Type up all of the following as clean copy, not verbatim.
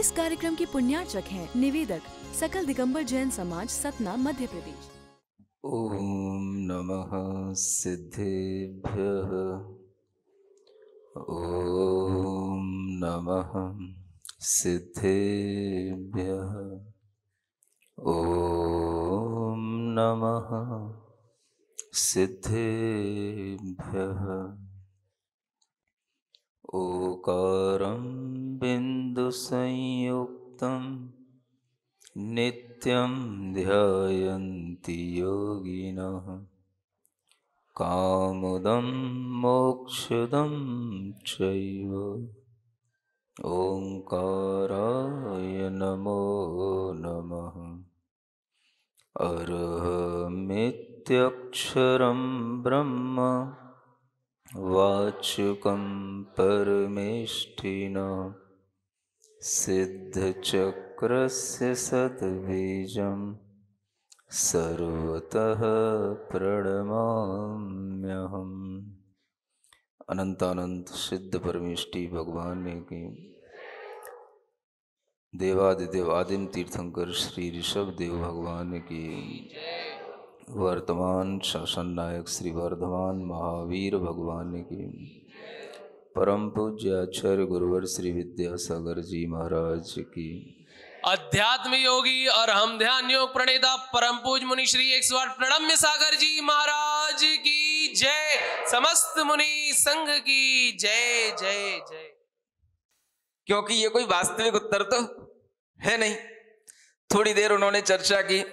इस कार्यक्रम के पुण्यार्चक हैं निवेदक सकल दिगंबर जैन समाज, सतना, मध्य प्रदेश। ओम नमः सिद्धेभ्यः। ओम नमः सिद्धेभ्यः। ओम नमः सिद्धेभ्यः। ओकारं बिंदु संयुक्तं नित्यं ध्यायन्ति योगिनः। कामदं मोक्षदं चैव ओंकाराय नमो नमः। अरहमित्यक्षरं ब्रह्म वाचकं परमेष्ठिनः। सिद्धचक्रस्य सद्बीजं सर्वतः प्रणमाम्यहम्। अनंतानंत सिद्ध परमेष्टि भगवान की, देवादिदेव आदिम तीर्थंकर श्री ऋषभ देव भगवान की, वर्तमान शासन नायक श्री वर्धमान महावीर भगवान की, परम पूज्य आचार्य गुरुवर श्री विद्यासागर जी महाराज की, अध्यात्म योगी और हम ध्यान योग प्रणेता परम पूज मुनि श्री 108 प्रणम्य सागर जी महाराज की जय। समस्त मुनि संघ की जय जय जय। क्योंकि ये कोई वास्तविक उत्तर तो है नहीं। थोड़ी देर उन्होंने चर्चा की।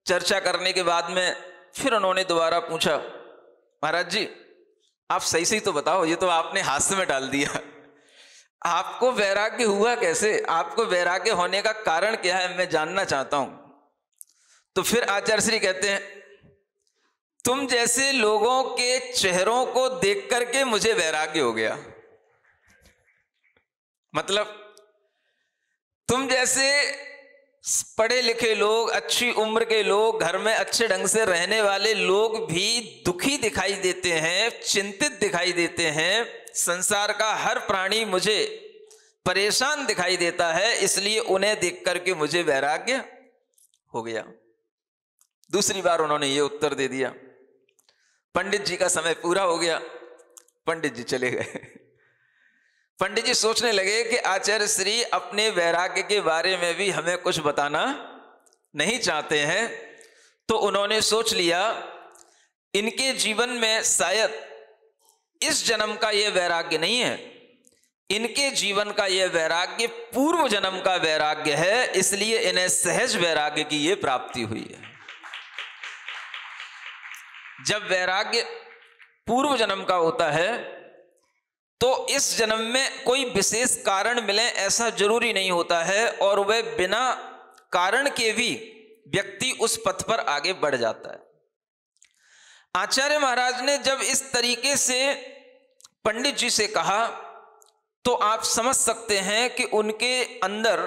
चर्चा करने के बाद में फिर उन्होंने दोबारा पूछा, महाराज जी आप सही सही तो बताओ, ये तो आपने हास्य में डाल दिया। आपको वैराग्य हुआ कैसे? आपको वैराग्य होने का कारण क्या है, मैं जानना चाहता हूं। तो फिर आचार्य श्री कहते हैं, तुम जैसे लोगों के चेहरों को देख करके मुझे वैराग्य हो गया। मतलब तुम जैसे पढ़े लिखे लोग, अच्छी उम्र के लोग, घर में अच्छे ढंग से रहने वाले लोग भी दुखी दिखाई देते हैं, चिंतित दिखाई देते हैं। संसार का हर प्राणी मुझे परेशान दिखाई देता है, इसलिए उन्हें देख करके मुझे वैराग्य हो गया। दूसरी बार उन्होंने ये उत्तर दे दिया। पंडित जी का समय पूरा हो गया, पंडित जी चले गए। पंडित जी सोचने लगे कि आचार्य श्री अपने वैराग्य के बारे में भी हमें कुछ बताना नहीं चाहते हैं। तो उन्होंने सोच लिया, इनके जीवन में शायद इस जन्म का यह वैराग्य नहीं है, इनके जीवन का यह वैराग्य पूर्व जन्म का वैराग्य है, इसलिए इन्हें सहज वैराग्य की यह प्राप्ति हुई है। जब वैराग्य पूर्व जन्म का होता है तो इस जन्म में कोई विशेष कारण मिले ऐसा जरूरी नहीं होता है, और वह बिना कारण के भी व्यक्ति उस पथ पर आगे बढ़ जाता है। आचार्य महाराज ने जब इस तरीके से पंडित जी से कहा तो आप समझ सकते हैं कि उनके अंदर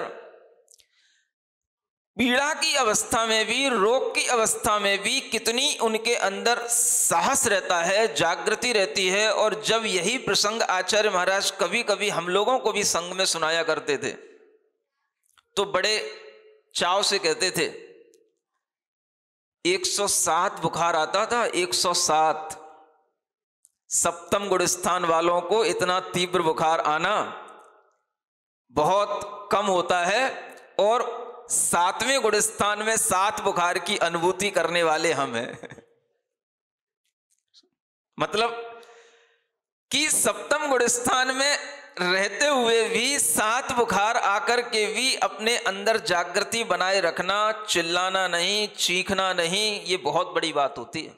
पीड़ा की अवस्था में भी, रोग की अवस्था में भी कितनी उनके अंदर साहस रहता है, जागृति रहती है। और जब यही प्रसंग आचार्य महाराज कभी कभी हम लोगों को भी संग में सुनाया करते थे तो बड़े चाव से कहते थे, 107 बुखार आता था, 107। सप्तम गुण स्थान वालों को इतना तीव्र बुखार आना बहुत कम होता है, और 7वें गुण स्थान में 7 बुखार की अनुभूति करने वाले हम हैं। मतलब कि सप्तम गुण स्थान में रहते हुए भी 7 बुखार आकर के भी अपने अंदर जागृति बनाए रखना, चिल्लाना नहीं, चीखना नहीं, ये बहुत बड़ी बात होती है।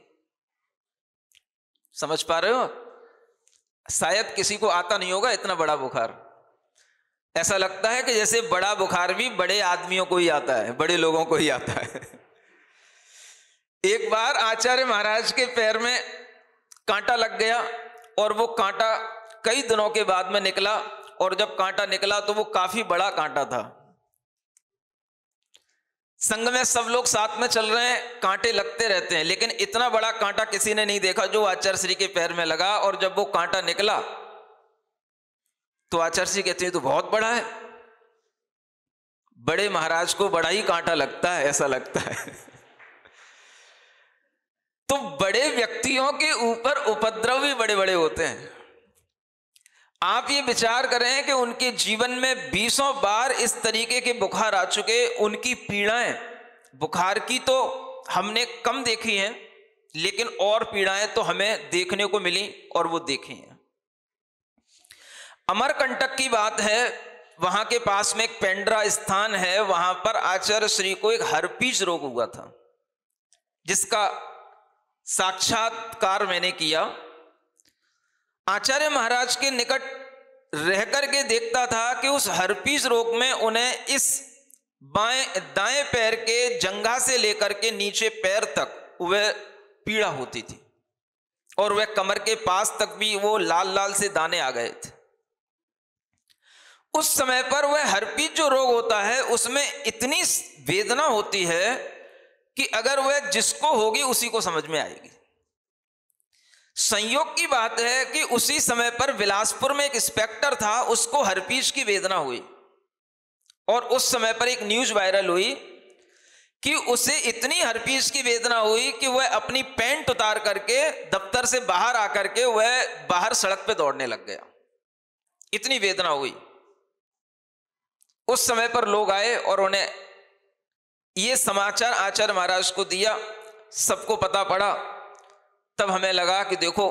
समझ पा रहे हो? शायद किसी को आता नहीं होगा इतना बड़ा बुखार। ऐसा लगता है कि जैसे बड़ा बुखार भी बड़े आदमियों को ही आता है, बड़े लोगों को ही आता है। एक बार आचार्य महाराज के पैर में कांटा लग गया, और वो कांटा कई दिनों के बाद में निकला, और जब कांटा निकला तो वो काफी बड़ा कांटा था। संग में सब लोग साथ में चल रहे हैं, कांटे लगते रहते हैं, लेकिन इतना बड़ा कांटा किसी ने नहीं देखा जो आचार्य श्री के पैर में लगा। और जब वो कांटा निकला तो आचार्य श्री कहते हैं तो बहुत बड़ा है। बड़े महाराज को बड़ा ही कांटा लगता है, ऐसा लगता है। तो बड़े व्यक्तियों के ऊपर उपद्रव भी बड़े बड़े होते हैं। आप ये विचार करें कि उनके जीवन में 20 बार इस तरीके के बुखार आ चुके। उनकी पीड़ाएं, बुखार की तो हमने कम देखी हैं, लेकिन और पीड़ाएं तो हमें देखने को मिली और वो देखी हैं। अमरकंटक की बात है, वहां के पास में एक पेंड्रा स्थान है, वहां पर आचार्य श्री को एक हर्पीज रोग हुआ था, जिसका साक्षात्कार मैंने किया। आचार्य महाराज के निकट रह करके देखता था कि उस हर्पीज रोग में उन्हें इस दाएं पैर के जंघा से लेकर के नीचे पैर तक वह पीड़ा होती थी, और वह कमर के पास तक भी वो लाल लाल से दाने आ गए थे। उस समय पर वह हर्पीज जो रोग होता है उसमें इतनी वेदना होती है कि अगर वह जिसको होगी उसी को समझ में आएगी। संयोग की बात है कि उसी समय पर बिलासपुर में एक इंस्पेक्टर था, उसको हर्पीज की वेदना हुई, और उस समय पर एक न्यूज वायरल हुई कि उसे इतनी हर्पीज की वेदना हुई कि वह अपनी पैंट उतार करके दफ्तर से बाहर आकर के वह बाहर सड़क पे दौड़ने लग गया, इतनी वेदना हुई। उस समय पर लोग आए और उन्हें ये समाचार आचार्य महाराज को दिया, सबको पता पड़ा। तब हमें लगा कि देखो,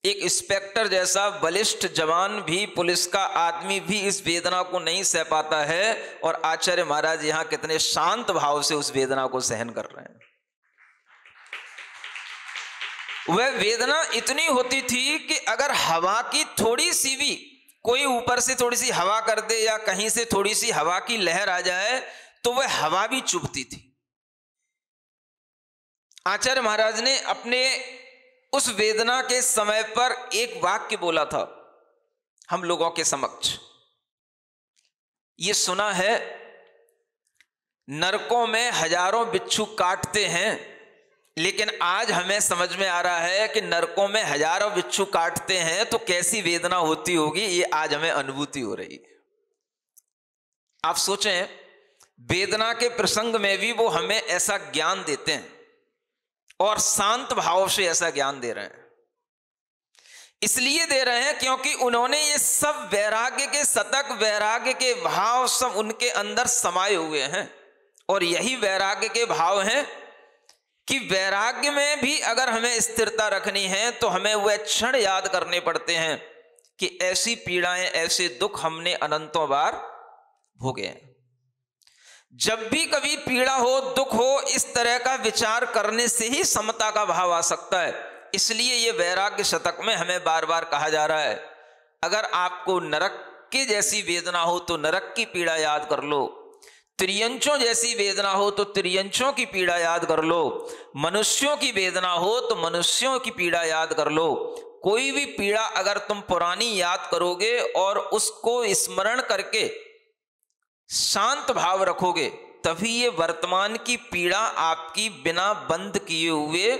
एक इंस्पेक्टर जैसा बलिष्ठ जवान भी, पुलिस का आदमी भी इस वेदना को नहीं सह पाता है, और आचार्य महाराज यहां कितने शांत भाव से उस वेदना को सहन कर रहे हैं। वह वेदना इतनी होती थी कि अगर हवा की थोड़ी सी भी, कोई ऊपर से थोड़ी सी हवा कर दे या कहीं से थोड़ी सी हवा की लहर आ जाए तो वह हवा भी चुभती थी। आचार्य महाराज ने अपने उस वेदना के समय पर एक वाक्य बोला था हम लोगों के समक्ष। ये सुना है, नरकों में हजारों बिच्छू काटते हैं, लेकिन आज हमें समझ में आ रहा है कि नरकों में हजारों बिच्छू काटते हैं तो कैसी वेदना होती होगी, ये आज हमें अनुभूति हो रही है। आप सोचें, वेदना के प्रसंग में भी वो हमें ऐसा ज्ञान देते हैं, और शांत भाव से ऐसा ज्ञान दे रहे हैं। इसलिए दे रहे हैं क्योंकि उन्होंने ये सब वैराग्य के शतक, वैराग्य के भाव सब उनके अंदर समाये हुए हैं। और यही वैराग्य के भाव हैं कि वैराग्य में भी अगर हमें स्थिरता रखनी है तो हमें वह क्षण याद करने पड़ते हैं कि ऐसी पीड़ाएं, ऐसे दुख हमने अनंतों बार भोगे हैं। जब भी कभी पीड़ा हो, दुख हो, इस तरह का विचार करने से ही समता का भाव आ सकता है। इसलिए ये वैराग्य शतक में हमें बार बार कहा जा रहा है, अगर आपको नरक की जैसी वेदना हो तो नरक की पीड़ा याद कर लो, त्रियंचों जैसी वेदना हो तो त्रियंचों की पीड़ा याद कर लो, मनुष्यों की वेदना हो तो मनुष्यों की पीड़ा याद कर लो। कोई भी पीड़ा अगर तुम पुरानी याद करोगे और उसको स्मरण करके शांत भाव रखोगे, तभी ये वर्तमान की पीड़ा आपकी बिना बंद किए हुए,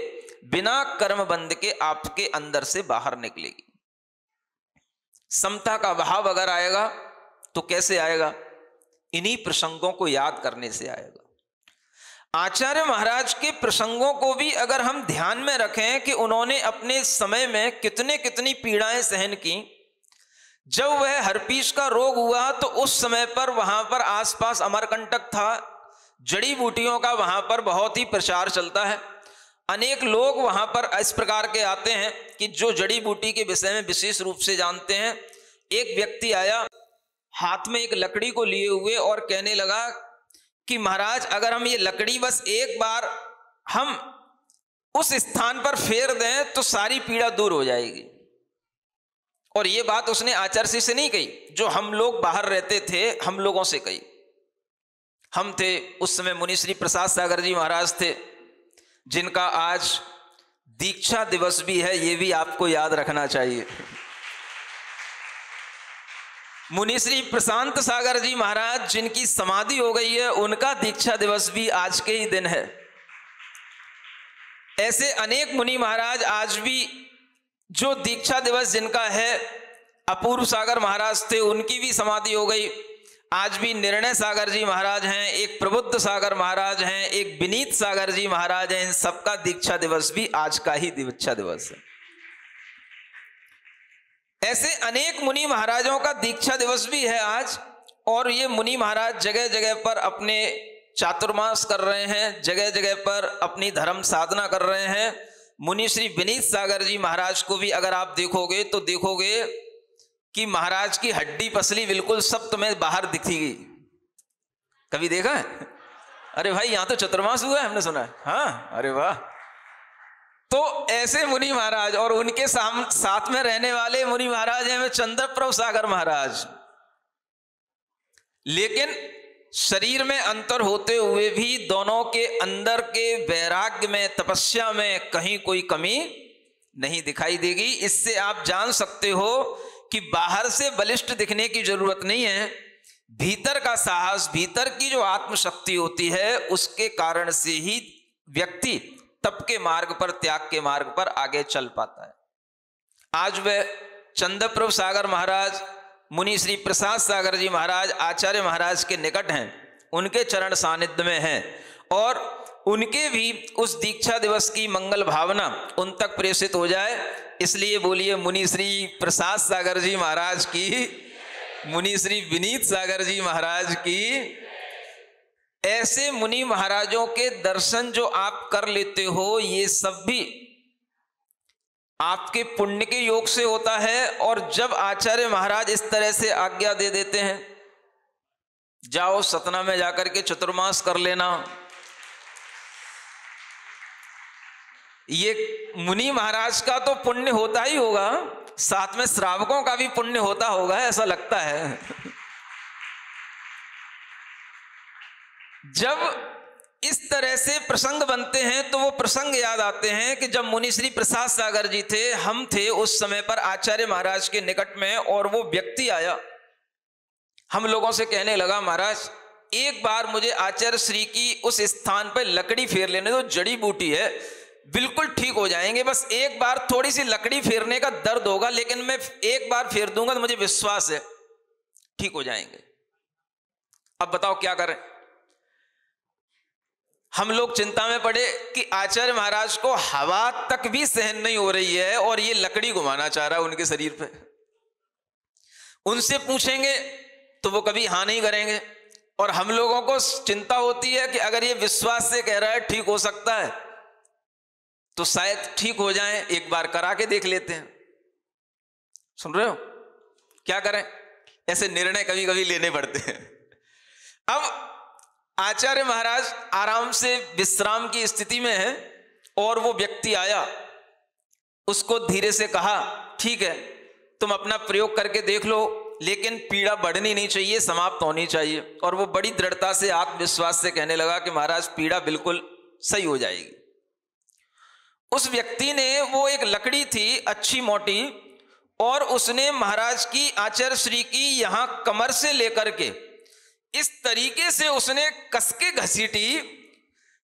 बिना कर्म बंद के आपके अंदर से बाहर निकलेगी। समता का भाव अगर आएगा तो कैसे आएगा? इन्हीं प्रसंगों को याद करने से आएगा। आचार्य महाराज के प्रसंगों को भी अगर हम ध्यान में रखें कि उन्होंने अपने समय में कितने कितनी पीड़ाएं सहन की। जब वह हर्पीस का रोग हुआ तो उस समय पर वहां पर आसपास अमरकंटक था, जड़ी बूटियों का वहां पर बहुत ही प्रचार चलता है। अनेक लोग वहां पर इस प्रकार के आते हैं कि जो जड़ी बूटी के विषय में विशेष रूप से जानते हैं। एक व्यक्ति आया हाथ में एक लकड़ी को लिए हुए और कहने लगा कि महाराज, अगर हम ये लकड़ी बस एक बार हम उस स्थान पर फेर दें तो सारी पीड़ा दूर हो जाएगी। और ये बात उसने आचार्य से नहीं कही, जो हम लोग बाहर रहते थे हम लोगों से कही। हम थे उस समय मुनि श्री प्रसाद सागर जी महाराज थे, जिनका आज दीक्षा दिवस भी है, ये भी आपको याद रखना चाहिए। मुनि श्री प्रशांत सागर जी महाराज जिनकी समाधि हो गई है, उनका दीक्षा दिवस भी आज के ही दिन है। ऐसे अनेक मुनि महाराज आज भी जो दीक्षा दिवस जिनका है, अपूर्व सागर महाराज थे, उनकी भी समाधि हो गई। आज भी निर्णय सागर जी महाराज हैं, एक प्रबुद्ध सागर महाराज हैं, एक विनीत सागर जी महाराज हैं। इन सबका दीक्षा दिवस भी आज का ही दीक्षा दिवस है। ऐसे अनेक मुनि महाराजों का दीक्षा दिवस भी है आज। और ये मुनि महाराज जगह जगह पर अपने चातुर्मास कर रहे हैं, जगह जगह पर अपनी धर्म साधना कर रहे हैं। मुनि श्री विनीत सागर जी महाराज को भी अगर आप देखोगे तो देखोगे कि महाराज की हड्डी पसली बिल्कुल सब तुम्हें बाहर दिखेगी। कभी देखा है? अरे भाई यहाँ तो चतुर्मास हुआ है, हमने सुना है। हाँ, अरे वाह। तो ऐसे मुनि महाराज और उनके साथ में रहने वाले मुनि महाराज हैं चंद्रप्रभ सागर महाराज। लेकिन शरीर में अंतर होते हुए भी दोनों के अंदर के वैराग्य में, तपस्या में कहीं कोई कमी नहीं दिखाई देगी। इससे आप जान सकते हो कि बाहर से बलिष्ठ दिखने की जरूरत नहीं है। भीतर का साहस, भीतर की जो आत्मशक्ति होती है, उसके कारण से ही व्यक्ति तप के मार्ग पर, त्याग के मार्ग पर आगे चल पाता है। आज वह चंद्रप्रभ सागर महाराज, मुनि श्री प्रसाद सागर जी महाराज आचार्य महाराज के निकट हैं, उनके चरण सानिध्य में हैं और उनके भी उस दीक्षा दिवस की मंगल भावना उन तक प्रेषित हो जाए। इसलिए बोलिए मुनि श्री प्रसाद सागर जी महाराज की, मुनि श्री विनीत सागर जी महाराज की। ऐसे मुनि महाराजों के दर्शन जो आप कर लेते हो, ये सब भी आपके पुण्य के योग से होता है। और जब आचार्य महाराज इस तरह से आज्ञा दे देते हैं, जाओ सतना में जाकर के चतुर्मास कर लेना, ये मुनि महाराज का तो पुण्य होता ही होगा, साथ में श्रावकों का भी पुण्य होता होगा, ऐसा लगता है। जब इस तरह से प्रसंग बनते हैं तो वो प्रसंग याद आते हैं कि जब मुनि श्री प्रसाद सागर जी थे, हम थे उस समय पर आचार्य महाराज के निकट में, और वो व्यक्ति आया, हम लोगों से कहने लगा, महाराज एक बार मुझे आचार्य श्री की उस स्थान पर लकड़ी फेर लेने दो, जड़ी बूटी है, बिल्कुल ठीक हो जाएंगे। बस एक बार थोड़ी सी लकड़ी फेरने का दर्द होगा, लेकिन मैं एक बार फेर दूंगा तो मुझे विश्वास है ठीक हो जाएंगे। अब बताओ क्या करें? हम लोग चिंता में पड़े कि आचार्य महाराज को हवा तक भी सहन नहीं हो रही है और ये लकड़ी घुमाना चाह रहा है उनके शरीर पे। उनसे पूछेंगे तो वो कभी हाँ नहीं करेंगे, और हम लोगों को चिंता होती है कि अगर ये विश्वास से कह रहा है ठीक हो सकता है तो शायद ठीक हो जाए, एक बार करा के देख लेते हैं। सुन रहे हो? क्या करें? ऐसे निर्णय कभी कभी लेने पड़ते हैं। अब आचार्य महाराज आराम से विश्राम की स्थिति में है और वो व्यक्ति आया, उसको धीरे से कहा, ठीक है तुम अपना प्रयोग करके देख लो, लेकिन पीड़ा बढ़नी नहीं चाहिए, समाप्त होनी चाहिए। और वो बड़ी दृढ़ता से, आत्मविश्वास से कहने लगा कि महाराज पीड़ा बिल्कुल सही हो जाएगी। उस व्यक्ति ने, वो एक लकड़ी थी अच्छी मोटी, और उसने महाराज की, आचार्य श्री की यहां कमर से लेकर के इस तरीके से उसने कसके घसीटी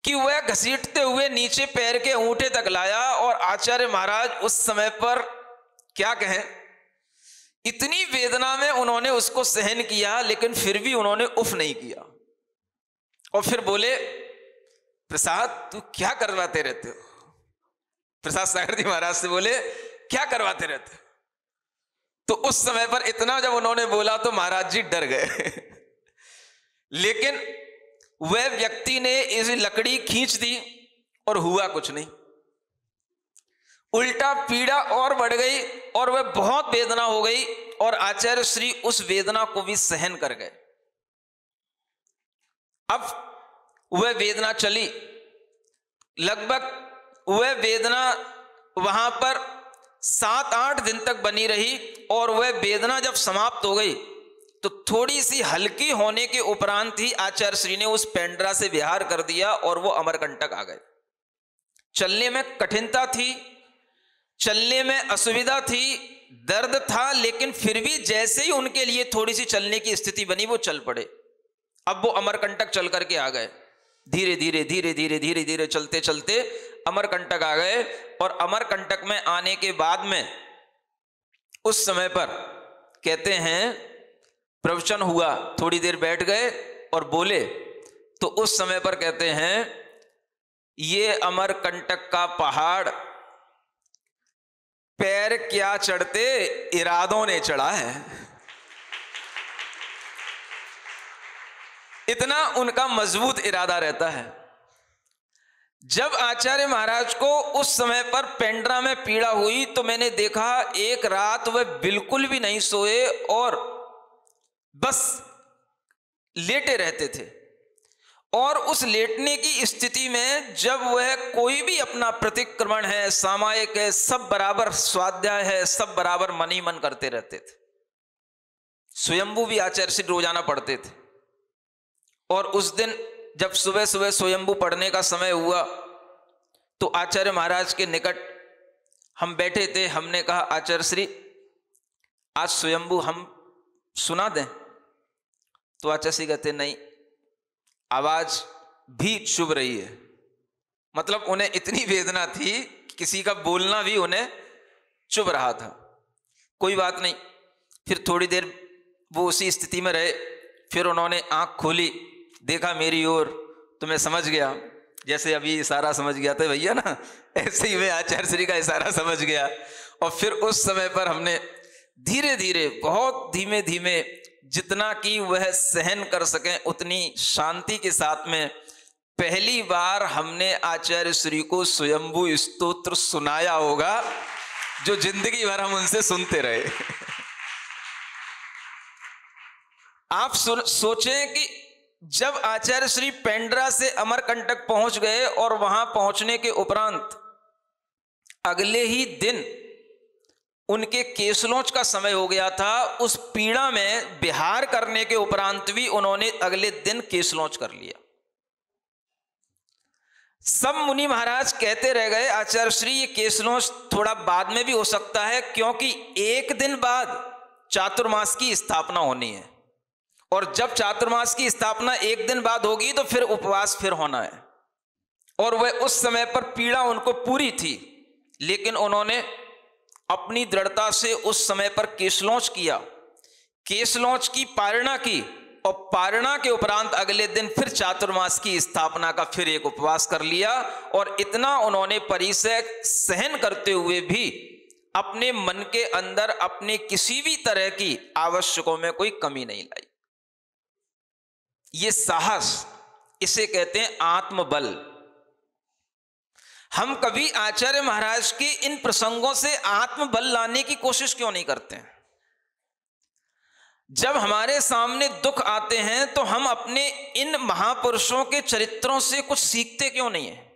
कि वह घसीटते हुए नीचे पैर के अंगूठे तक लाया। और आचार्य महाराज उस समय पर क्या कहें, इतनी वेदना में उन्होंने उसको सहन किया, लेकिन फिर भी उन्होंने उफ नहीं किया। और फिर बोले, प्रसाद तू क्या करवाते रहते हो? प्रसाद सागर जी महाराज से बोले, क्या करवाते रहते हो? तो उस समय पर इतना जब उन्होंने बोला तो महाराज जी डर गए। लेकिन वह व्यक्ति ने इस लकड़ी खींच दी और हुआ कुछ नहीं, उल्टा पीड़ा और बढ़ गई और वह बहुत वेदना हो गई, और आचार्य श्री उस वेदना को भी सहन कर गए। अब वह वेदना चली, लगभग वह वेदना वहां पर 7-8 दिन तक बनी रही, और वह वेदना जब समाप्त हो गई तो थोड़ी सी हल्की होने के उपरांत ही आचार्य श्री ने उस पेंड्रा से विहार कर दिया और वो अमरकंटक आ गए। चलने में कठिनता थी, चलने में असुविधा थी, दर्द था, लेकिन फिर भी जैसे ही उनके लिए थोड़ी सी चलने की स्थिति बनी वो चल पड़े। अब वो अमरकंटक चल करके आ गए, धीरे धीरे धीरे धीरे धीरे धीरे चलते चलते अमरकंटक आ गए। और अमरकंटक में आने के बाद में उस समय पर कहते हैं प्रवचन हुआ, थोड़ी देर बैठ गए और बोले, तो उस समय पर कहते हैं ये अमरकंटक का पहाड़ पैर क्या चढ़ते, इरादों ने चढ़ा है। इतना उनका मजबूत इरादा रहता है। जब आचार्य महाराज को उस समय पर पेंड्रा में पीड़ा हुई तो मैंने देखा एक रात वह बिल्कुल भी नहीं सोए और बस लेटे रहते थे। और उस लेटने की स्थिति में जब वह कोई भी अपना प्रतिक्रमण है, सामायिक है, सब बराबर स्वाध्याय है, सब बराबर मन ही मन करते रहते थे। स्वयंभू भी आचार्य श्री रोजाना पढ़ते थे। और उस दिन जब सुबह सुबह स्वयंभू पढ़ने का समय हुआ तो आचार्य महाराज के निकट हम बैठे थे। हमने कहा आचार्य श्री आज स्वयंभू हम सुना दें? तो आचार्य श्री कहते नहीं, आवाज भी चुभ रही है। मतलब उन्हें इतनी वेदना थी, किसी का बोलना भी उन्हें चुभ रहा था। कोई बात नहीं, फिर थोड़ी देर वो उसी स्थिति में रहे। फिर उन्होंने आंख खोली, देखा मेरी ओर, तो मैं समझ गया, जैसे अभी इशारा समझ गया था भैया ना, ऐसे ही मैं आचार्य श्री का इशारा समझ गया। और फिर उस समय पर हमने धीरे धीरे, बहुत धीमे धीमे, जितना कि वह सहन कर सकें उतनी शांति के साथ में पहली बार हमने आचार्य श्री को स्वयंभू स्तोत्र सुनाया होगा, जो जिंदगी भर हम उनसे सुनते रहे। आप सोचें कि जब आचार्य श्री पेंड्रा से अमरकंटक पहुंच गए और वहां पहुंचने के उपरांत अगले ही दिन उनके केसलोच का समय हो गया था। उस पीड़ा में विहार करने के उपरांत भी उन्होंने अगले दिन केसलोच कर लिया। सब मुनि महाराज कहते रह गए आचार्य श्री ये केसलोच थोड़ा बाद में भी हो सकता है, क्योंकि एक दिन बाद चातुर्मास की स्थापना होनी है, और जब चातुर्मास की स्थापना एक दिन बाद होगी तो फिर उपवास फिर होना है। और वह उस समय पर पीड़ा उनको पूरी थी, लेकिन उन्होंने अपनी दृढ़ता से उस समय पर केसलोच किया, केसलोच की पारणा की, और पारणा के उपरांत अगले दिन फिर चातुर्मास की स्थापना का फिर एक उपवास कर लिया। और इतना उन्होंने परिसय सहन करते हुए भी अपने मन के अंदर अपने किसी भी तरह की आवश्यकों में कोई कमी नहीं लाई। ये साहस, इसे कहते हैं आत्मबल। हम कभी आचार्य महाराज के इन प्रसंगों से आत्मबल लाने की कोशिश क्यों नहीं करते हैं? जब हमारे सामने दुख आते हैं तो हम अपने इन महापुरुषों के चरित्रों से कुछ सीखते क्यों नहीं है?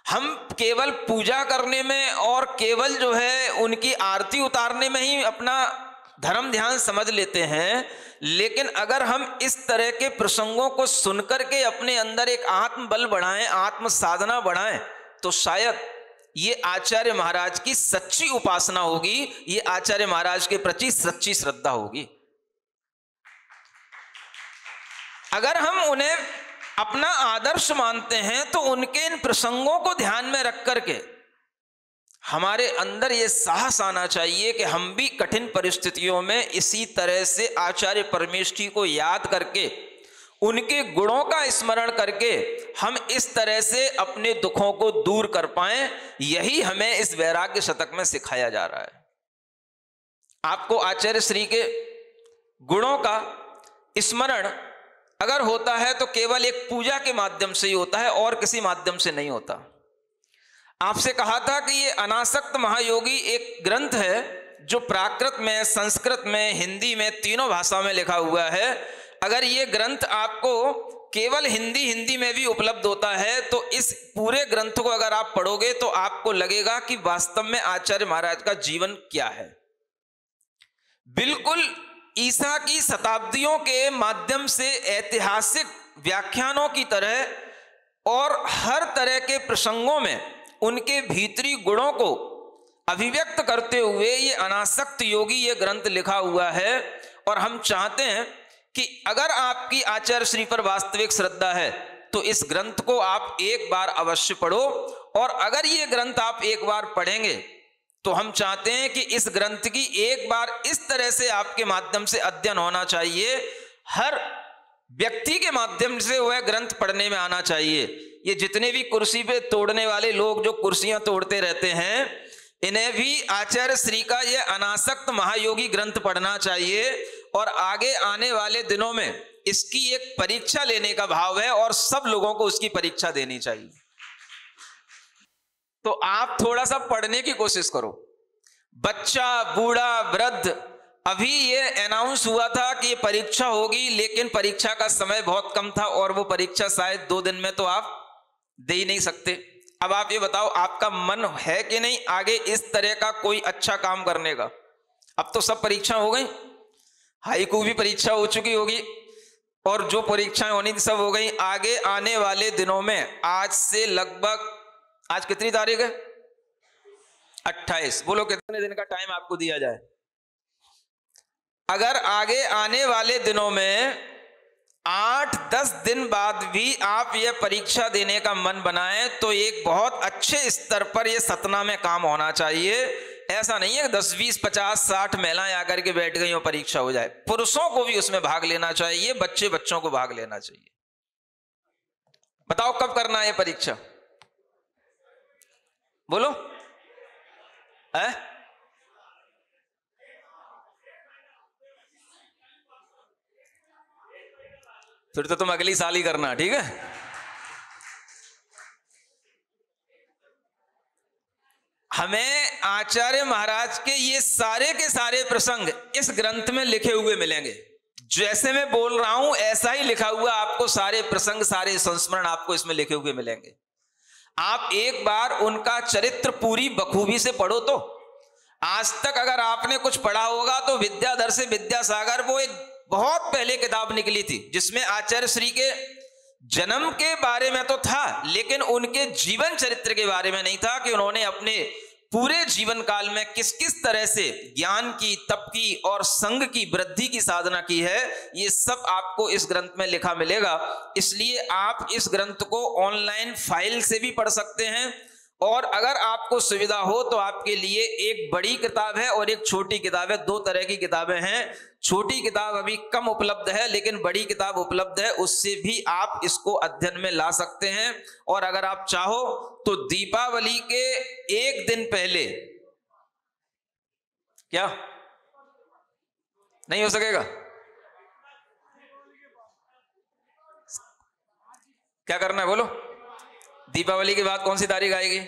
हम केवल पूजा करने में और केवल जो है उनकी आरती उतारने में ही अपना धर्म ध्यान समझ लेते हैं। लेकिन अगर हम इस तरह के प्रसंगों को सुनकर के अपने अंदर एक आत्मबल बढ़ाएं, आत्म साधना बढ़ाएं, तो शायद ये आचार्य महाराज की सच्ची उपासना होगी, ये आचार्य महाराज के प्रति सच्ची श्रद्धा होगी। अगर हम उन्हें अपना आदर्श मानते हैं तो उनके इन प्रसंगों को ध्यान में रख करके हमारे अंदर ये साहस आना चाहिए कि हम भी कठिन परिस्थितियों में इसी तरह से आचार्य परमेष्ठी को याद करके, उनके गुणों का स्मरण करके हम इस तरह से अपने दुखों को दूर कर पाएं। यही हमें इस वैराग्य शतक में सिखाया जा रहा है। आपको आचार्य श्री के गुणों का स्मरण अगर होता है तो केवल एक पूजा के माध्यम से ही होता है, और किसी माध्यम से नहीं होता। आपसे कहा था कि ये अनासक्त महायोगी एक ग्रंथ है जो प्राकृत में, संस्कृत में, हिंदी में, तीनों भाषा में लिखा हुआ है। अगर ये ग्रंथ आपको केवल हिंदी में भी उपलब्ध होता है तो इस पूरे ग्रंथ को अगर आप पढ़ोगे तो आपको लगेगा कि वास्तव में आचार्य महाराज का जीवन क्या है। बिल्कुल ईसा की शताब्दियों के माध्यम से ऐतिहासिक व्याख्यानों की तरह, और हर तरह के प्रसंगों में उनके भीतरी गुणों को अभिव्यक्त करते हुए ये अनासक्त योगी ये ग्रंथ लिखा हुआ है। और हम चाहते हैं कि अगर आपकी आचार्य श्री पर वास्तविक श्रद्धा है तो इस ग्रंथ को आप एक बार अवश्य पढ़ो, और अगर ये ग्रंथ आप एक बार पढ़ेंगे तो हम चाहते हैं कि इस ग्रंथ की एक बार इस तरह से आपके माध्यम से अध्ययन होना चाहिए, हर व्यक्ति के माध्यम से वह ग्रंथ पढ़ने में आना चाहिए। ये जितने भी कुर्सी पे तोड़ने वाले लोग जो कुर्सियां तोड़ते रहते हैं, इन्हें भी आचार्य श्री का यह अनासक्त महायोगी ग्रंथ पढ़ना चाहिए और आगे आने वाले दिनों में इसकी एक परीक्षा लेने का भाव है और सब लोगों को उसकी परीक्षा देनी चाहिए। तो आप थोड़ा सा पढ़ने की कोशिश करो। बच्चा, बूढ़ा, वृद्ध, अभी ये अनाउंस हुआ था कि ये परीक्षा होगी, लेकिन परीक्षा का समय बहुत कम था और वो परीक्षा शायद 2 दिन में तो आप दे ही नहीं सकते। अब आप ये बताओ, आपका मन है कि नहीं आगे इस तरह का कोई अच्छा काम करने का? अब तो सब परीक्षा हो गई, हाईकू भी परीक्षा हो चुकी होगी और जो परीक्षाएं होनी थी सब हो गई। आगे आने वाले दिनों में आज से लगभग, आज कितनी तारीख है? 28। बोलो कितने दिन का टाइम आपको दिया जाए? अगर आगे आने वाले दिनों में 8-10 दिन बाद भी आप यह परीक्षा देने का मन बनाएं तो एक बहुत अच्छे स्तर पर यह सतना में काम होना चाहिए। ऐसा नहीं है 10, 20, 50, 60 महिलाएं आकर के बैठ गई और परीक्षा हो जाए। पुरुषों को भी उसमें भाग लेना चाहिए, बच्चों को भाग लेना चाहिए। बताओ कब करना है परीक्षा? बोलो है? फिर तो तुम अगली साल ही करना, ठीक है? हमें आचार्य महाराज के ये सारे के सारे प्रसंग इस ग्रंथ में लिखे हुए मिलेंगे। जैसे मैं बोल रहा हूं ऐसा ही लिखा हुआ आपको सारे प्रसंग, सारे संस्मरण आपको इसमें लिखे हुए मिलेंगे। आप एक बार उनका चरित्र पूरी बखूबी से पढ़ो। तो आज तक अगर आपने कुछ पढ़ा होगा तो विद्याधर से विद्यासागर, वो एक बहुत पहले किताब निकली थी जिसमें आचार्य श्री के जन्म के बारे में तो था, लेकिन उनके जीवन चरित्र के बारे में नहीं था कि उन्होंने अपने पूरे जीवन काल में किस किस तरह से ज्ञान की, तप की और संग की वृद्धि की साधना की है। ये सब आपको इस ग्रंथ में लिखा मिलेगा। इसलिए आप इस ग्रंथ को ऑनलाइन फाइल से भी पढ़ सकते हैं और अगर आपको सुविधा हो तो आपके लिए एक बड़ी किताब है और एक छोटी किताब है। 2 तरह की किताबें हैं। छोटी किताब अभी कम उपलब्ध है, लेकिन बड़ी किताब उपलब्ध है, उससे भी आप इसको अध्ययन में ला सकते हैं। और अगर आप चाहो तो दीपावली के 1 दिन पहले, क्या नहीं हो सकेगा? क्या करना है बोलो? दीपावली के बाद कौन सी तारीख आएगी?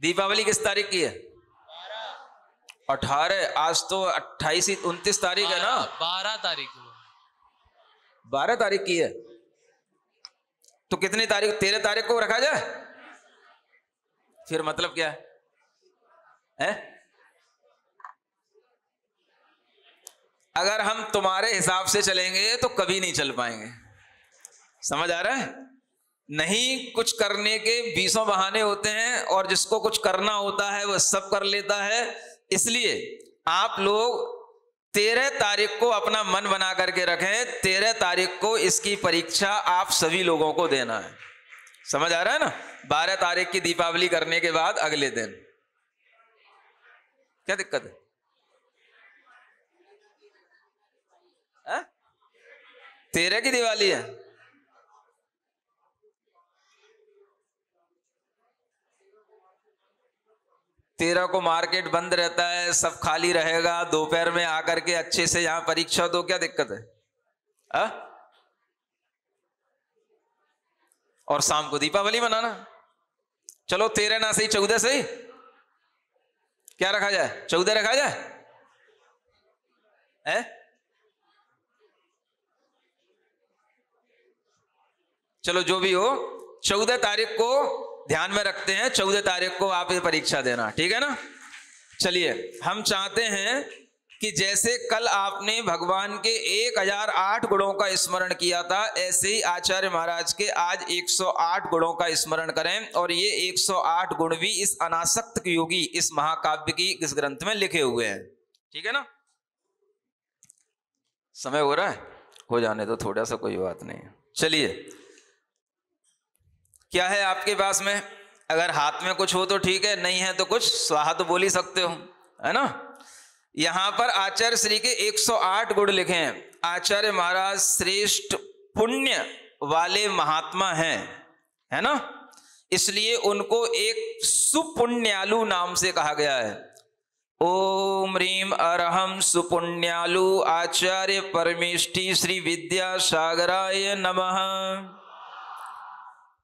दीपावली किस तारीख की है? 18। आज तो 28, 29 तारीख है ना? 12 तारीख। 12 तारीख की है तो कितनी तारीख? 13 तारीख को रखा जाए। फिर मतलब क्या है? अगर हम तुम्हारे हिसाब से चलेंगे तो कभी नहीं चल पाएंगे। समझ आ रहा है? नहीं, कुछ करने के 20 बहाने होते हैं और जिसको कुछ करना होता है वह सब कर लेता है। इसलिए आप लोग 13 तारीख को अपना मन बना करके रखें। 13 तारीख को इसकी परीक्षा आप सभी लोगों को देना है। समझ आ रहा है ना? 12 तारीख की दीपावली करने के बाद अगले दिन क्या दिक्कत है? 13 की दिवाली है। तेरह को मार्केट बंद रहता है, सब खाली रहेगा। दोपहर में आकर के अच्छे से यहां परीक्षा दो, क्या दिक्कत है? और शाम को दीपावली मनाना। चलो 13 ना सही, 14 सही। क्या रखा जाए? 14 रखा जाए? चलो जो भी हो, 14 तारीख को ध्यान में रखते हैं। 14 तारीख को आप ये परीक्षा देना, ठीक है ना? चलिए, हम चाहते हैं कि जैसे कल आपने भगवान के 1008 गुणों का स्मरण किया था, ऐसे ही आचार्य महाराज के आज 108 गुणों का स्मरण करें। और ये 108 गुण भी इस अनासक्त योगी, इस महाकाव्य की इस ग्रंथ में लिखे हुए हैं, ठीक है ना? समय हो रहा है, हो जाने दो थोड़ा सा, कोई बात नहीं। चलिए, क्या है आपके पास में? अगर हाथ में कुछ हो तो ठीक है, नहीं है तो कुछ स्वाहा तो बोल ही सकते हो, है ना। यहां पर आचार्य श्री के 108 गुण लिखे हैं। आचार्य महाराज श्रेष्ठ पुण्य वाले महात्मा हैं, है ना, इसलिए उनको एक सुपुण्यालु नाम से कहा गया है। ओम ह्रीम अरहम सुपुण्यालु आचार्य परमेष्टि श्री विद्यासागराय नमः।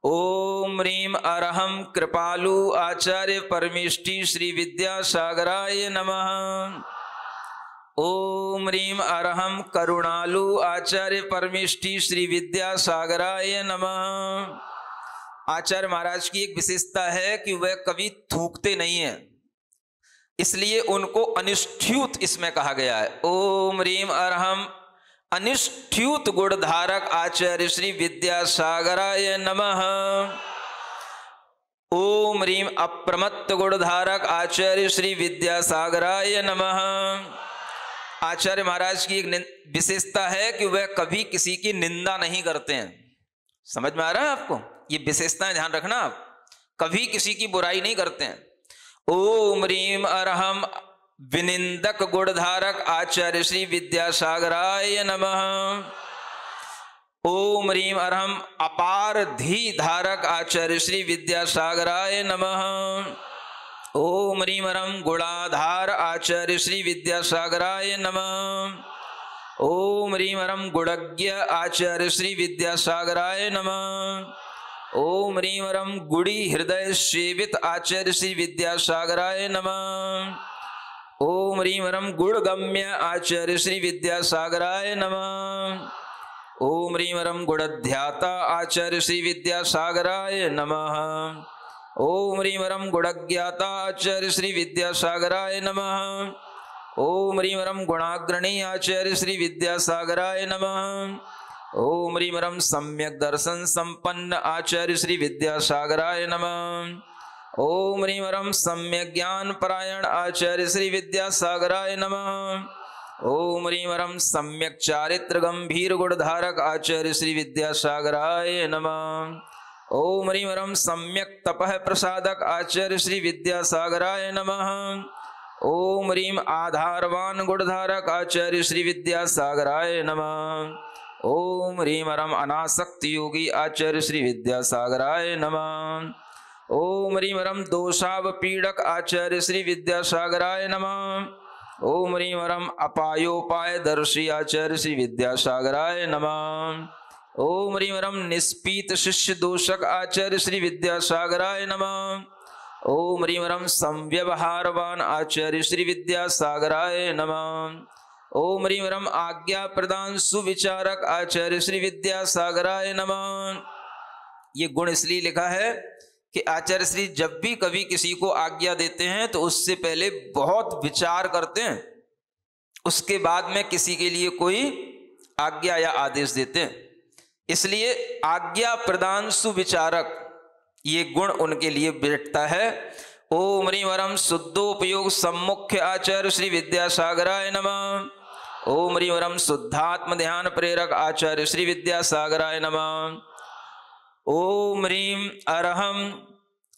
ओम ह्रीम अरहम कृपालु आचार्य परमेष्टि श्री विद्यासागराय नमः। ओम ह्रीम अरहम करुणालु आचार्य परमेष्टि श्री विद्यासागराय नमः। आचार्य महाराज की एक विशेषता है कि वह कभी थूकते नहीं है, इसलिए उनको अनिष्ठ्यूत इसमें कहा गया है। ओम ह्रीम अरहम अनिष्ठ्यूत गुणधारक आचार्य श्री विद्यासागराय नमः। ओम ह्रीम अप्रमत्त गुणधारक आचार्य श्री विद्यासागराय नमः। आचार्य महाराज की एक विशेषता है कि वह कभी किसी की निंदा नहीं करते हैं। समझ में आ रहा है आपको? ये विशेषताएं ध्यान रखना, आप कभी किसी की बुराई नहीं करते हैं। ओम ह्रीम अरहम विनिंदक गुणधारक आचार्य श्री विद्यासागराय नमः। ओम ह्रीम अरहम अपार धी धारक आचार्य श्री विद्यासागराय नमः। ओम ह्रीम अरहम गुणाधार आचार्य श्री विद्यासागराय नमः। ओम ह्रीम अरहम गुणज्ञ आचार्य श्री विद्यासागराय नमः। ओम ह्रीम अरहम गुड़ी हृदय सेवित आचार्य श्री विद्यासागराय नमः। ओम ह्रीम अरहम गुणगम्य आचार्य श्री विद्यासागराय नमः। ओम ह्रीम अरहम गुणध्याता आचार्य श्री विद्यासागराय नमः। ओम ह्रीम अरहम गुणज्ञाता आचार्य श्री विद्यासागराय नमः। ओम ह्रीम अरहम गुणाग्रणी आचार्य श्री विद्यासागराय नमः। ओम ह्रीम अरहम सम्यक दर्शन संपन्न आचार्य श्री विद्यासागराय नमः। ओम ह्रीम अरहम सम्यक ज्ञान परायण आचार्य श्री विद्यासागराय नमः। ओम ह्रीम अरहम सम्यक चारित्र गंभीर गुणधारक आचार्य श्री विद्यासागराय नमः। ओम ह्रीम अरहम सम्यक तपः प्रसादक आचार्य श्री विद्यासागराय नमः। ओम ह्रीम आधारवान गुणधारक आचार्य श्री विद्यासागराय नमः। ओम ह्रीम अरहम अनासक्त योगी आचार्य श्री विद्यासागराय नमः। ओम ह्रीम अरहम दोषावपीडक आचार्य श्री विद्यासागराय नमः। ओम ह्रीम अरहम अपायोपाय दर्शी आचार्य श्री विद्यासागराय नमः। ओम ह्रीम अरहम निष्पीत शिष्य दोषक आचार्य श्री विद्यासागराय नमः। ओम ह्रीम अरहम संव्यवहारवान आचार्य श्री विद्यासागराय नमः। ओम ह्रीम अरहम आज्ञा प्रदान सुविचारक आचार्य श्री विद्यासागराय नमः। ये गुण इसलिए लिखा है कि आचार्य श्री जब भी कभी किसी को आज्ञा देते हैं तो उससे पहले बहुत विचार करते हैं, उसके बाद में किसी के लिए कोई आज्ञा या आदेश देते हैं। इसलिए आज्ञा प्रदान सुविचारक ये गुण उनके लिए बैठता है। ओम ह्रीम अरहम शुद्धोपयोग सम्मुख्य आचार्य श्री विद्यासागराय नमः। ओम ह्रीम अरहम शुद्धात्म ध्यान प्रेरक आचार्य श्री विद्यासागराय नमः। ओम ह्रीम अरहम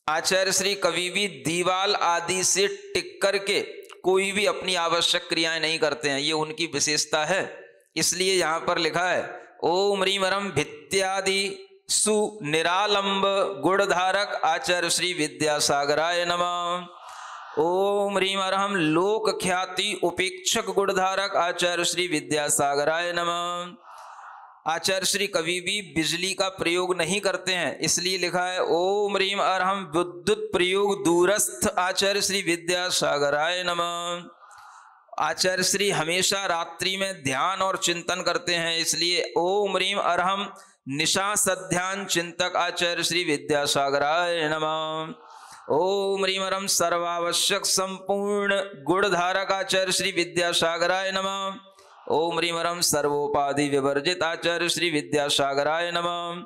आचार्य श्री कभी भी दीवाल आदि से टिक करके कोई भी अपनी आवश्यक क्रियाएं नहीं करते हैं, ये उनकी विशेषता है। इसलिए यहाँ पर लिखा है ओम ह्रीम अरहम भित्यादि सुनिरालंब गुणधारक आचार्य श्री विद्यासागराय नमः। ओम ह्रीम अरहम लोक ख्याति उपेक्षक गुणधारक आचार्य श्री विद्यासागराय नमः। आचार्य श्री कभी भी बिजली का प्रयोग नहीं करते हैं, इसलिए लिखा है ओम ह्रीम अरहम विद्युत प्रयोग दूरस्थ आचार्य श्री विद्यासागराय नमः। आचार्य श्री हमेशा रात्रि में ध्यान और चिंतन करते हैं, इसलिए ओम ह्रीम अरहम निशा सध्यान चिंतक आचार्य श्री विद्यासागराय नमः। ओम ह्रीम अरहम सर्वावश्यक संपूर्ण गुणधारक आचार्य श्री विद्यासागराय नमः। ओम ह्रीम अरहम सर्वोपाधि विवर्जित आचार्य श्री विद्यासागराय नमः।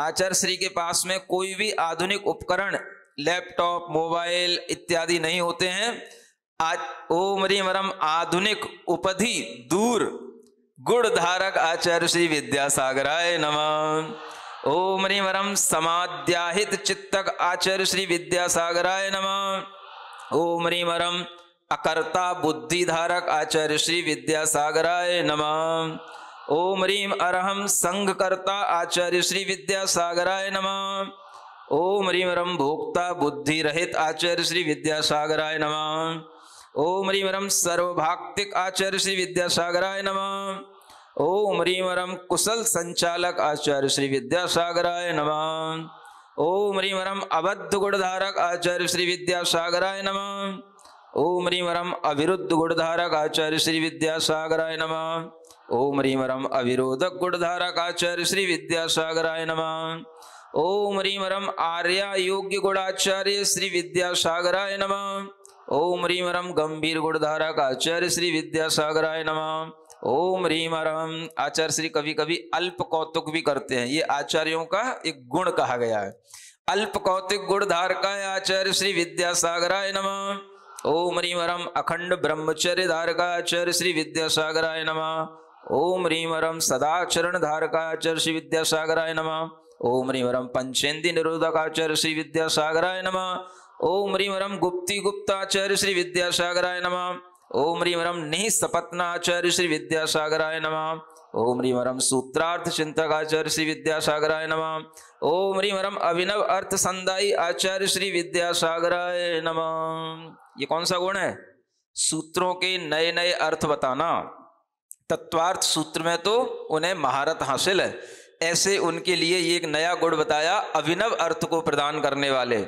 आचार्य श्री के पास में कोई भी आधुनिक उपकरण लैपटॉप मोबाइल इत्यादि नहीं होते हैं। आज ओम ह्रीम अरहम आधुनिक उपधि दूर गुणधारक आचार्य श्री विद्यासागराय नमः। ओम ह्रीं वरम समाध्याहित चित्तक आचार्य श्री विद्यासागराय नमः। ओम ह्रीं वरम अकर्ता बुद्धिधारक आचार्य श्री विद्यासागराय नमः। ओम ह्रीं अरहम संघकर्ता आचार्य श्री विद्यासागराय नमः। ओम ह्रीं वरम भोक्ता बुद्धि रहित आचार्य श्री विद्यासागराय नमः। ओम ह्रीं वरम सर्वभाक्तिक आचार्य श्री विद्यासागराय नमः। ओम ह्रीं वरम कुशल संचालक आचार्य श्री विद्यासागराय नमः। ओम ह्रीं वरम अबद्ध गुणधारक आचार्य श्री विद्यासागराय नमः। ओम ह्रीं वरम अविरुद्ध गुणधारक आचार्य श्री विद्यासागराय नमः। ओम ह्रीं वरम अविरोधक गुणधारक आचार्य श्री विद्यासागराय नमः। ओम ह्रीं वरम आर्या योग्य गुणाचार्य श्री विद्यासागराय नमः। ओम ह्रीं वरम गंभीर गुणधारक आचार्य श्री विद्यासागराय नमः। ओम ह्रीं वरम आचार्य श्री कभी कभी अल्प कौतुक भी करते हैं, ये आचार्यों का एक गुण कहा गया है। अल्प कौतुक गुणधारकाय आचार्य श्री विद्यासागराय नमः। ओम ह्रीं वरम अखंड ब्रह्मचर्य धारकाचार्य श्री विद्यासागराय नमः। ओम ह्रीं वरम सदाचरण धारकाचार्य श्री विद्यासागराय नमः। ओम ह्रीं वरम पंचेंद्रिय निरोधकाचार्य श्री विद्यासागराय नमः। ओम ह्रीं वरम गुप्ती गुप्ताचार्य श्री विद्यासागराय नमः। ओम ह्रीं वरम निःसपत्नाचार्य श्री विद्यासागराय नमः। ओम ह्रीं वरम सूत्रार्थ चिंतक आचार्य श्री विद्यासागराय नमः। ओम ह्रीं वरम अभिनव अर्थ संदायी आचार्य श्री विद्यासागराय नमः। ये कौन सा गुण है? सूत्रों के नए नए अर्थ बताना। तत्वार्थ सूत्र में तो उन्हें महारत हासिल है, ऐसे उनके लिए ये एक नया गुण बताया, अभिनव अर्थ को प्रदान करने वाले।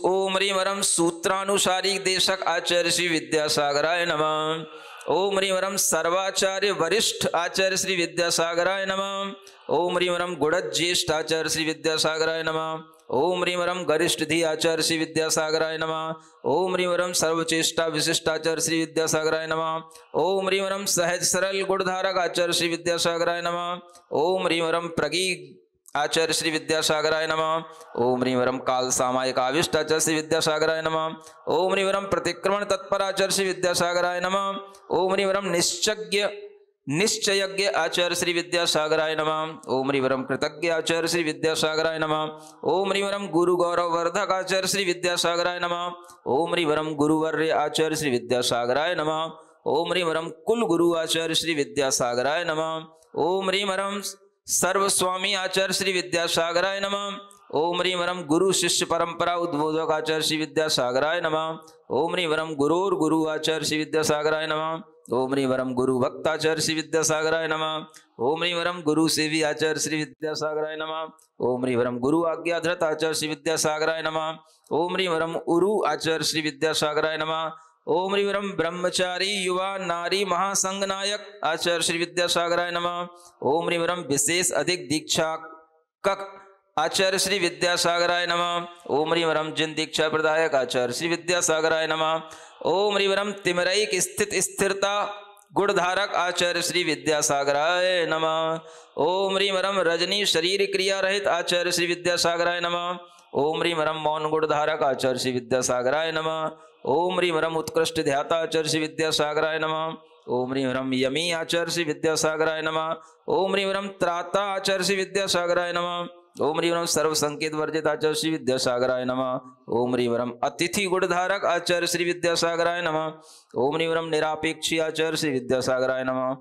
ओम ह्रीं वरम सूत्रानुसारी देशक आचार्य श्री विद्यासागराय नमः। ओम ह्रीं वरम सर्वाचार्य वरिष्ठ आचार्य श्री विद्यासागराय नमः। ओम ह्रीं वरम गुणज्येष्ठ आचार्य श्री विद्यासागराय नमः। ओम ह्रीं वरम गरिष्ठ धी आचार्य श्री विद्यासागराय नमः। ओम ह्रीं वरम सर्वचेष्टा विशिष्ट आचार्य श्री विद्यासागराय नमः। ओम ह्रीं वरम सहज सरल गुणधारक आचार्य श्री विद्यासागराय नमः। ओम ह्रीं वरम प्रगी आचार्य श्री विद्यासागराय नमः। ओम ह्रीं वरम काल सामायिक आविष्ट आचार्य श्री विद्यासागराय नमः। ओम ह्रीं वरम प्रतिक्रमण तत्पर आचार्य श्री विद्यासागराय नमः। ओम ह्रीं वरम निश्चयज्ञ आचार्य श्री विद्यासागराय नमः। ओम ह्रीं वरम कृतज्ञ आचार्य श्री विद्यासागराय नमः। ओम ह्रीं वरम गुरु गौरव वर्धक आचार्य श्री विद्यासागराय नमः। ओम ह्रीं वरम गुरुवर्य आचार्य श्री विद्यासागराय नमः। ओम ह्रीं वरम कुल गुरु आचार्य श्री विद्यासागराय नमः। ओम ह्रीं वरम सर्वस्वामी आचार्य श्री विद्यासागराय नमः। ओम ह्रीं वरम गुरु शिष्य परंपरा उद्बोधक आचार्य श्री विद्यासागराय नमः। ओम ह्रीं वरम गुरोर गुरु आचार्य श्री विद्यासागराय नमः। ओम ह्रीं वरम गुरु भक्त आचार्य श्री विद्यासागराय नमः। ओम ह्रीं वरम गुरु सेवी आचार्य श्री विद्यासागराय नमः। ओम ह्रीं वरम गुरु आज्ञाधृत आचार्य श्री विद्यासागराय नमः। ओम ह्रीं वरम उरु आचार्य श्री विद्यासागराय नमः। ओम ह्रीं वरम ब्रह्मचारी युवा नारी महासंघ नायक आचार्य श्री विद्यासागराय नमः। ओम ह्रीं वरम विशेष अधिक दीक्षा कक आचार्य श्री विद्यासागराय नमः। ओम ह्रीं वरम जिन दीक्षा प्रदायक आचार्य श्री विद्यासागराय नमः। ओम ह्रीं वरम तिमरैक स्थित स्थिरता गुणधारक आचार्य श्री विद्यासागराय नमः। ओम ह्रीं वरम रजनी शरीर क्रिया रहित आचार्य श्री विद्यासागराय नमः। ओम ह्रीं वरम मौन गुणधारक आचार्य श्री विद्यासागराय नमः। ओम ह्रीं वरम उत्कृष्ट ध्याता आचार्य श्री विद्यासागराय नमः। ओम ह्रीं वरम यमी आचार्य श्री विद्यासागराय नमः। ओम ह्रीं वरम त्राता आचार्य श्री विद्यासागराय नमः। ओम ह्रीं वरम सर्व संकेत वर्जित आचार्य श्री विद्यासागराय नमः। ओम ह्रीं वरम अतिथि गुणधारक आचार्य श्री विद्यासागराय नमः। ओम ह्रीं वरम निरापेक्षी आचार्य श्री विद्यासागराय नमः।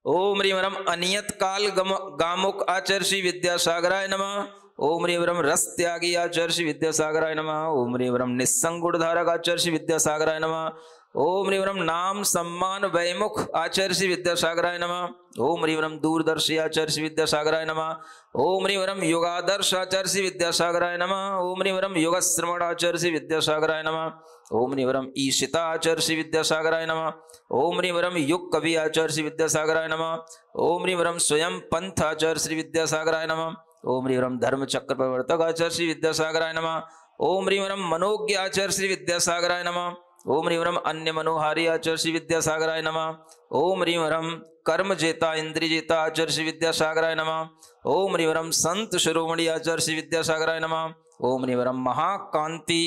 ओम ह्रीं वरम अनियत काल गामुक आचार्य श्री विद्यासागराय नमः। ओम ह्रीं वरम रस त्यागी आचार्य श्री विद्यासागराय नमः। ओम ह्रीं वरम निस्संग गुणधारक आचार्य श्री विद्यासागराय नमः। ओम ह्रीं वरम नाम सम्मान वैमुख आचार्य श्री विद्यासागराय नमः। ओम ह्रीं वरम दूरदर्शी आचार्य श्री विद्यासागराय नमः। ओम ह्रीं वरम युगादर्श आचार्य श्री विद्यासागराय नमः। ओम ह्रीं वरम युगश्रवण आचार्य श्री विद्यासागराय नमः। ओम ह्रीं वरम ईशिता आचार्य श्री विद्यासागराय नमः। ओम ह्रीं वरम युग कवि आचार्य श्री विद्यासागराय नमः। ओम ह्रीं वरम स्वयं पंथ आचार्य श्री विद्यासागराय नमः। ओम ह्रीं वरम धर्म चक्र प्रवर्तक आचार्य श्री विद्यासागराय नमः। ओम ह्रीं वरम मनोज्ञ आचार्य श्री विद्यासागराय नमः। ओम ह्रीं वरम अन्य मनोहारी आचार्य श्री विद्यासागराय नमः। ओम ह्रीं वरम कर्म जेता इंद्रिय जेता आचार्य श्री विद्यासागराय नमः। ओम ह्रीं वरम संत शिरोमणि आचार्य श्री विद्यासागराय नमः। ओम ह्रीं वरम महाकांति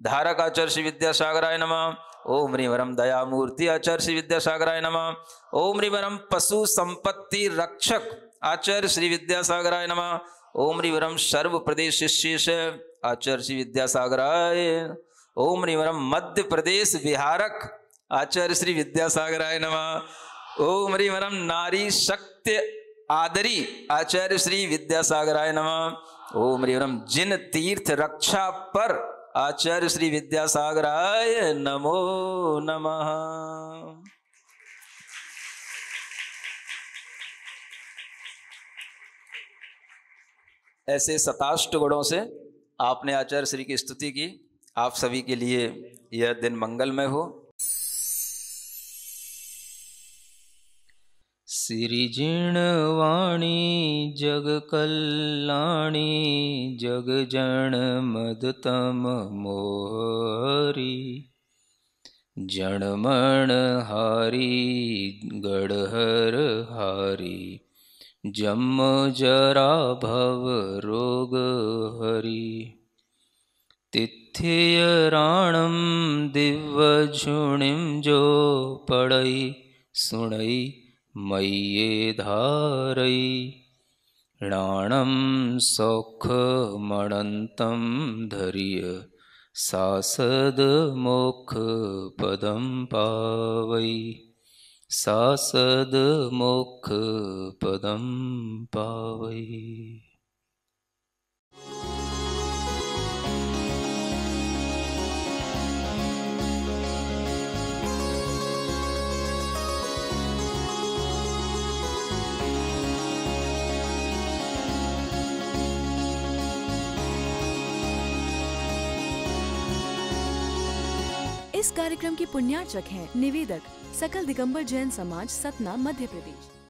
धारक आचार्य श्री विद्यासागराय नमः। ओम ह्रीं वरम दयामूर्ति आचार्य श्री विद्यासागराय नमः। ओम ह्रीं वरम पशु संपत्ति रक्षक आचार्य श्री विद्यासागराय नमः। ओम ह्रीवरम सर्व प्रदेश शिष्येश आचार्य श्री विद्यासागराय। ओम ह्रीवरम मध्य प्रदेश बिहारक आचार्य श्री विद्यासागराय नमः। ओम ह्रीवरम नारी शक्ति आदरी आचार्य श्री विद्यासागराय नमः। ओम ह्रीवरम जिन तीर्थ रक्षा पर आचार्य श्री विद्यासागराय नमो नमः। ऐसे सताष्ट गुणों से आपने आचार्य श्री की स्तुति की। आप सभी के लिए यह दिन मंगलमय हो। सिरिजिणवाणी जग कल्याणी जग जन मदतम मोहरी जनमण हारी गढ़हर हारी जम जरा भव रोग हरि तिथ्य राणम दिव्य झुणिम जो पढ़ई सुणई मय्ये धारई राणम सौख मणंतम धरिय सासद मोक्ष पदम पावई सासद मोक्ष पदम पावई। इस कार्यक्रम की पुण्यार्चक हैं निवेदक सकल दिगंबर जैन समाज सतना मध्य प्रदेश।